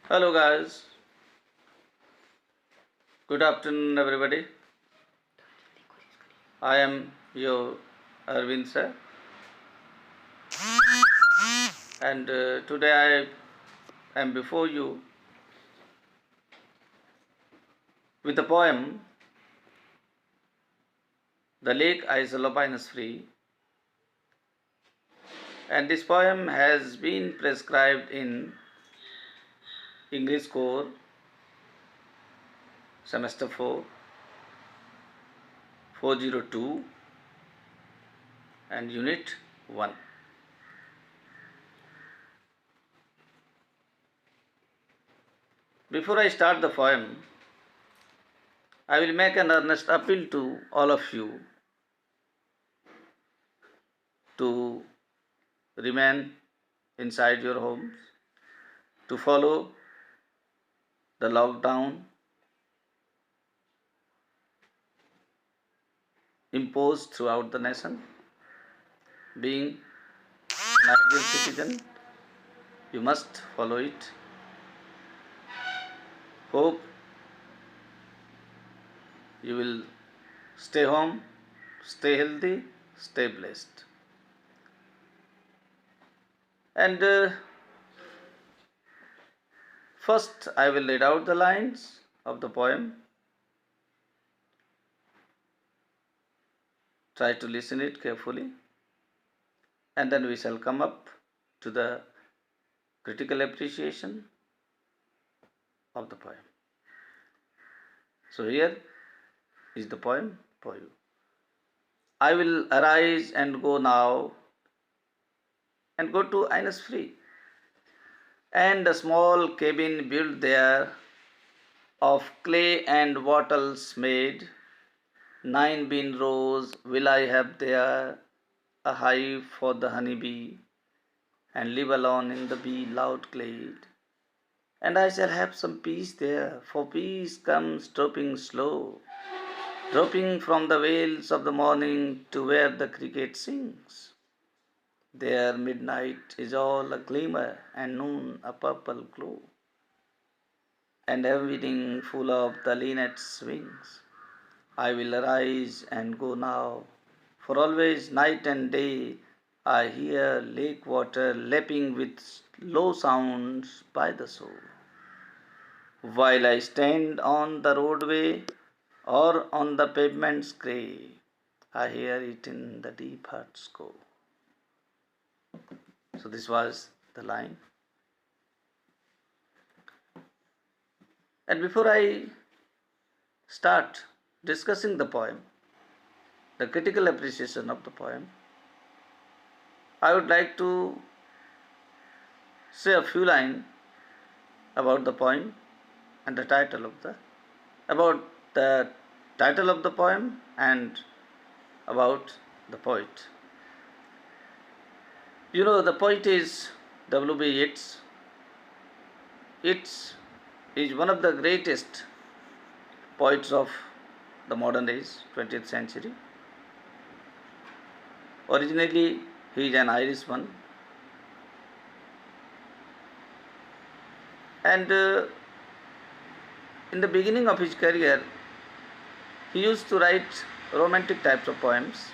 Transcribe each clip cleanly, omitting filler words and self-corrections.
Hello guys, good afternoon everybody. I am your Arvind sir, and today I am before you with a poem, The Lake is Free, and this poem has been prescribed in English Core Semester 4, 402 and Unit 1. Before I start the poem, I will make an earnest appeal to all of you to remain inside your homes, to follow the lockdown imposed throughout the nation. Being an ideal citizen, you must follow it. Hope you will stay home, stay healthy, stay blessed. And first, I will read out the lines of the poem. Try to listen it carefully, and then we shall come up to the critical appreciation of the poem. So here is the poem for you. I will arise and go now and go to innisfree, and a small cabin built there of clay and wattles made. 9 bean rows will I have there, a hive for the honeybee, and live alone in the bee loud glade. And I shall have some peace there, for peace comes dropping slow, dropping from the vales of the morning to where the cricket sings. There midnight is all a glimmer, and noon a purple glow, and evening full of the linnet's wings. I will arise and go now, for always night and day I hear lake water lapping with low sounds by the shore. While I stand on the roadway or on the pavement's grey, I hear it in the deep heart's core. So this was the line. And before I start discussing the poem, the critical appreciation of the poem, I would like to say a few lines about the poem and the title of the poem and about the poet. You know, the poet is W.B. Yeats. Yeats is one of the greatest poets of the modern age, 20th century. Originally, he is an Irishman, and in the beginning of his career, he used to write romantic types of poems.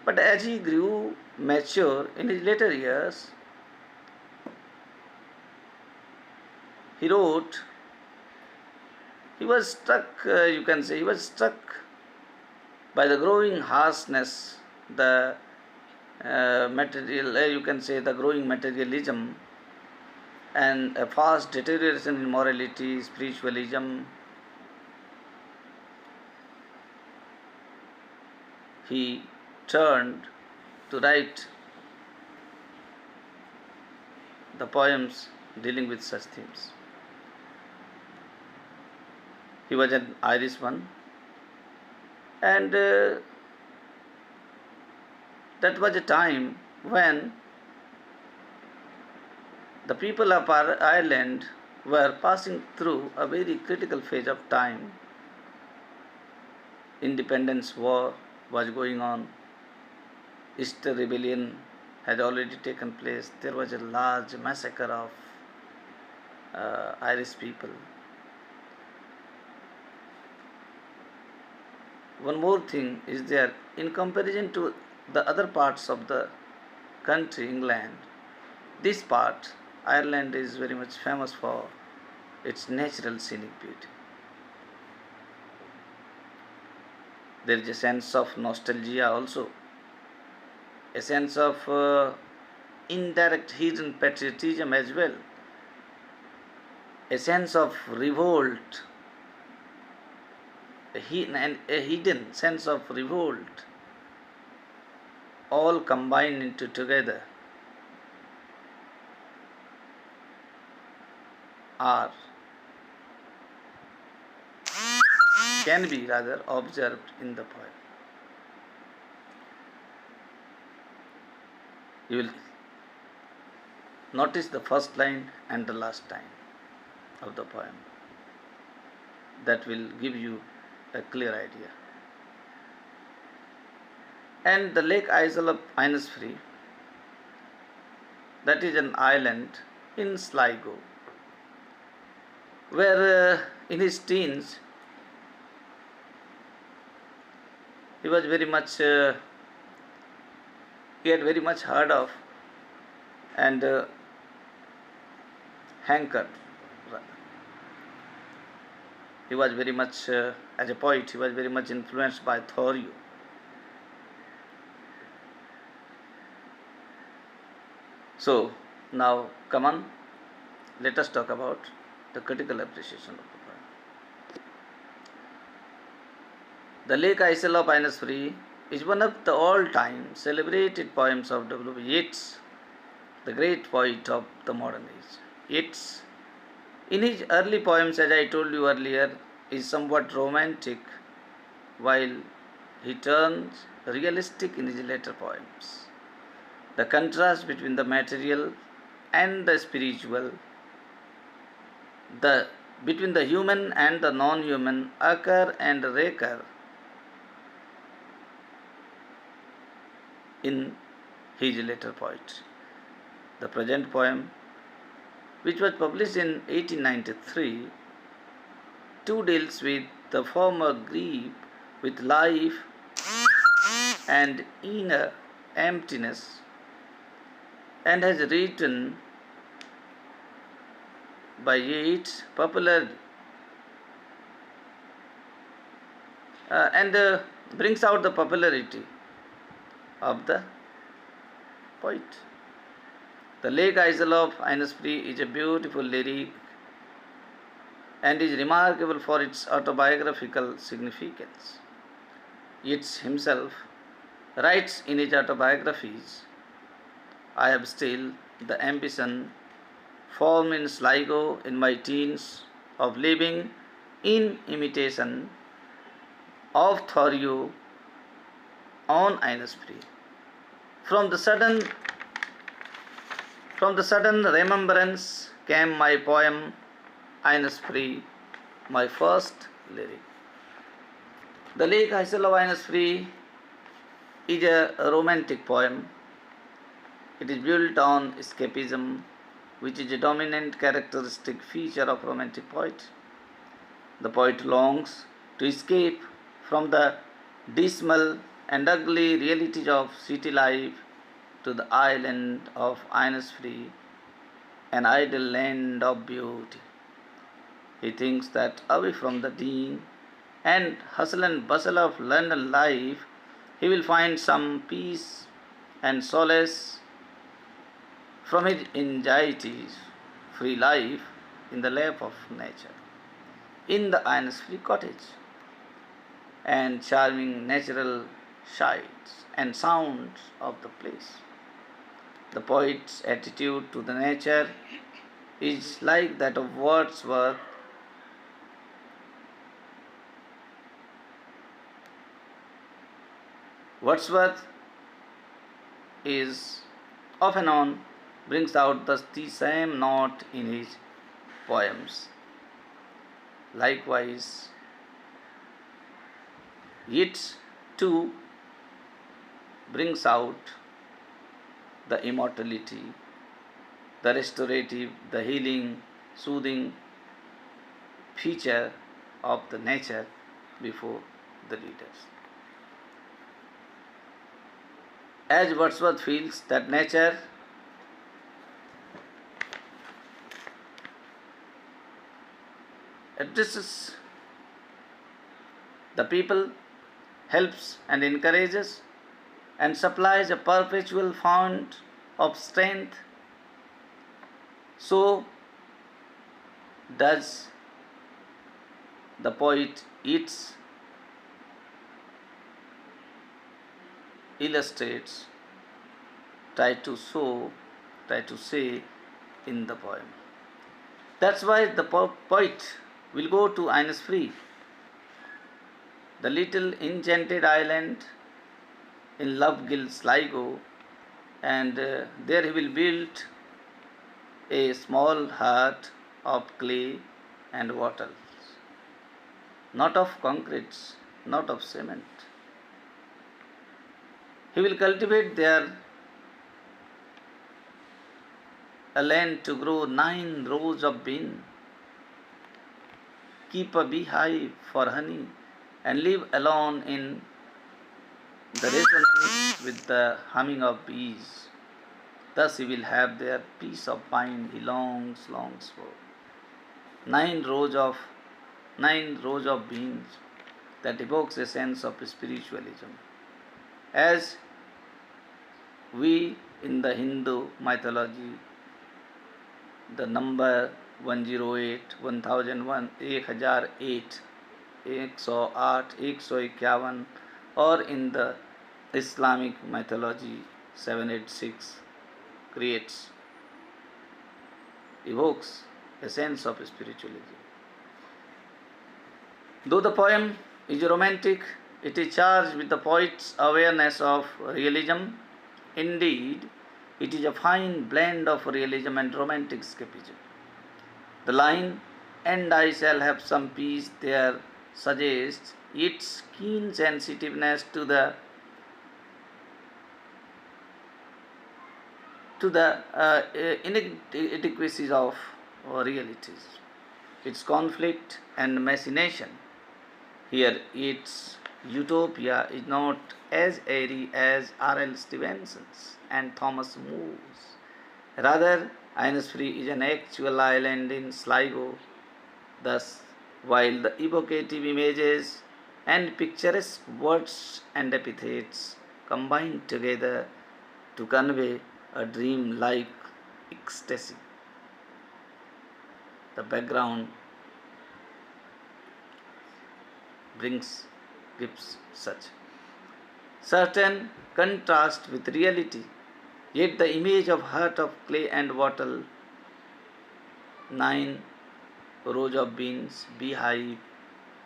But as he grew mature in his later years, he wrote, he was struck by the growing harshness, the the growing materialism, and a fast deterioration in morality, spiritualism. He turned to write the poems dealing with such themes. He was an Irishman, and that was a time when the people of Ireland were passing through a very critical phase of time. Independence war was going on, Easter Rebellion had already taken place. There was a large massacre of Irish people. One more thing is there, in comparison to the other parts of the country, England, this part, Ireland, is very much famous for its natural scenic beauty. There is a sense of nostalgia also, a sense of indirect hidden patriotism as well, a sense of revolt, a hidden sense of revolt, all combined into together are can be rather observed in the poem. You will notice the first line and the last line of the poem. That will give you a clear idea. And the Lake Isle of Innisfree, that is an island in Sligo, where in his teens he was very much he had very much heard of and hankered. He was very much as a poet, he was very much influenced by Thoreau. So now come on, let us talk about the critical appreciation of the poem. The Lake Isle of Innisfree is one of the all-time celebrated poems of W. Yeats, the great poet of the modern age. Yeats, in his early poems, as I told you earlier, is somewhat romantic, while he turns realistic in his later poems. The contrast between the material and the spiritual, between the human and the non-human, occur and recur in his later poetry. The present poem, which was published in 1893, too deals with the former grief with life and inner emptiness, and has written by Yeats popularly and brings out the popularity of the poet. The Lake Isle of Innisfree is a beautiful lyric and is remarkable for its autobiographical significance. Yeats himself writes in his autobiographies, "I have still the ambition formed in Sligo in my teens of living in imitation of Thoreau on Innisfree. From the sudden remembrance came my poem Innisfree, my first lyric." The Lake Isle of Innisfree is a romantic poem. It is built on escapism, which is a dominant characteristic feature of romantic poetry. The poet longs to escape from the dismal and ugly realities of city life to the island of Innisfree, an idle land of beauty. He thinks that away from the din and hustle and bustle of London life, he will find some peace and solace from his anxieties free life in the lap of nature, in the Innisfree cottage, and charming natural sights and sounds of the place. The poet's attitude to the nature is like that of Wordsworth. Wordsworth is off and on brings out the same note in his poems. Likewise, Yeats too brings out the immortality, the restorative, the healing, soothing feature of the nature before the readers. As Wordsworth feels that nature addresses the people, helps and encourages, and supplies a perpetual fount of strength, so does the poet its illustrates, try to say in the poem. That's why the poet will go to Innisfree, the little enchanted island in Lovegill, Sligo, and there he will build a small hut of clay and wattles, not of concrete, not of cement. He will cultivate there a land to grow 9 rows of bean, keep a beehive for honey, and live alone in the resonance with the humming of bees. Thus he will have their peace of mind he longs for. 9 rows of beans, that evokes a sense of spiritualism. As we in the Hindu mythology, the number 108, 1001, 1008, 108, 151, or in the Islamic mythology 786 evokes a sense of spiritualism. Though the poem is romantic, it is charged with the poet's awareness of realism. Indeed, it is a fine blend of realism and romantic escapism. The line, "And I shall have some peace there," suggests its keen sensitiveness to the inadequacies of realities, its conflict and machination. Here, its utopia is not as airy as R.L. Stevenson's and Thomas More's. Rather, Innisfree is an actual island in Sligo. Thus, while the evocative images and picturesque words and epithets combine together to convey a dream-like ecstasy, the background gives such certain contrast with reality. Yet the image of heart of clay and wattle, 9 rows of beans, beehive,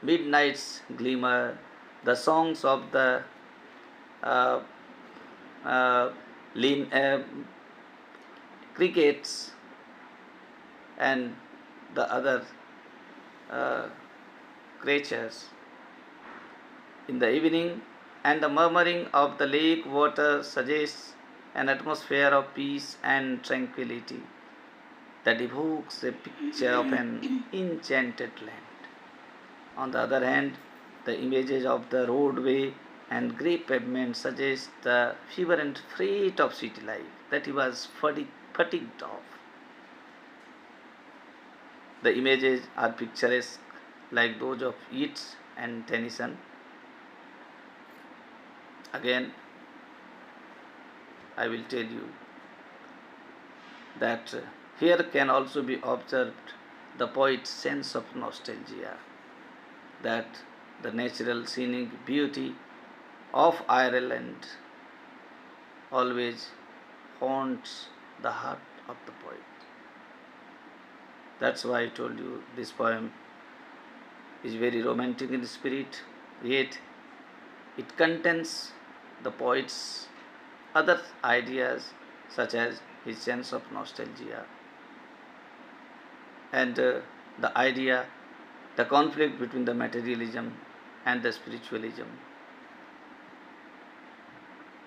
midnight's glimmer, the songs of the uh, uh, crickets and the other uh, creatures in the evening, and the murmuring of the lake water suggests an atmosphere of peace and tranquility that evokes a picture of an enchanted land. On the other hand, the images of the roadway and grey pavement suggest the fever and freight of city life that he was fatigued of. The images are picturesque like those of Yeats and Tennyson. Again, I will tell you that here can also be observed the poet's sense of nostalgia, that the natural scenic beauty of Ireland always haunts the heart of the poet. That's why I told you this poem is very romantic in spirit, yet it contains the poet's other ideas such as his sense of nostalgia and the conflict between the materialism and the spiritualism.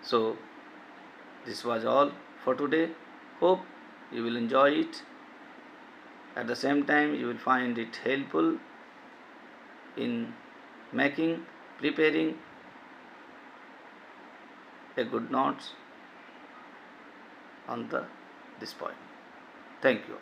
So, this was all for today. Hope you will enjoy it. At the same time, you will find it helpful in preparing a good notes on this point. Thank you.